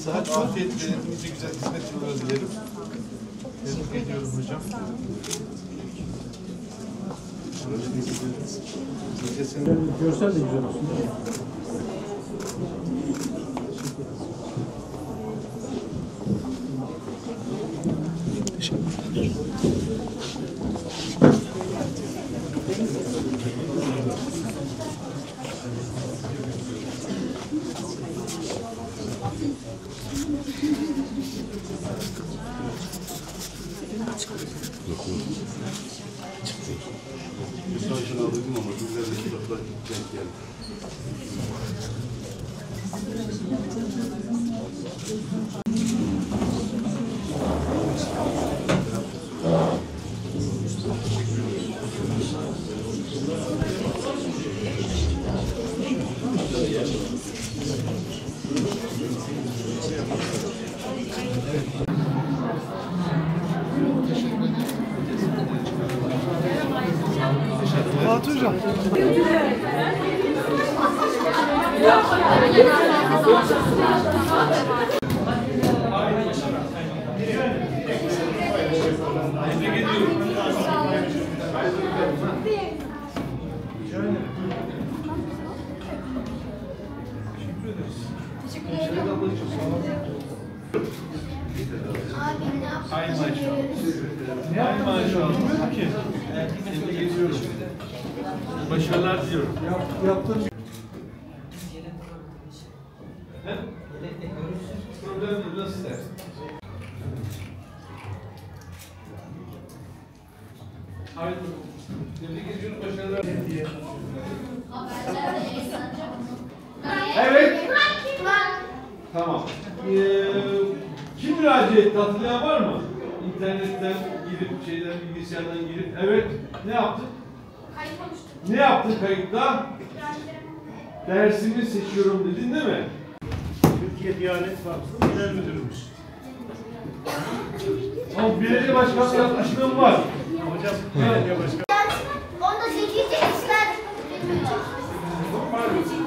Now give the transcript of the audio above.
Saat afiyet denetimizi güzel hizmet yolları dilerim. Tebrik ediyorum hocam. Görsel de güzel olsun. Mesajını aldım ama güzel de kitaplar denk geldi. Fatih Hocam. Ay maşallah. Ay maşallah. Tebrik ediyorum. Başarılar diliyorum. Yaptığın Problem değil, nasıl istersin? Haydi. Tebrik ediyorum, başarılar. Evet. Tamam. Kim müracaat etti? Hatırlayan var mı? İnternetten girip, bilgisayardan girip. Evet. Ne yaptık? Kayıt olmuştu. Ne yaptık kayıtta? Dersimi seçiyorum dedin değil mi? Türkiye Diyanet Vakfı Genel Müdürümüz. Ama belediye başkanlığı yapmışlığım var. Hocam belediye başkanı. Onda 8 işler. Pardon.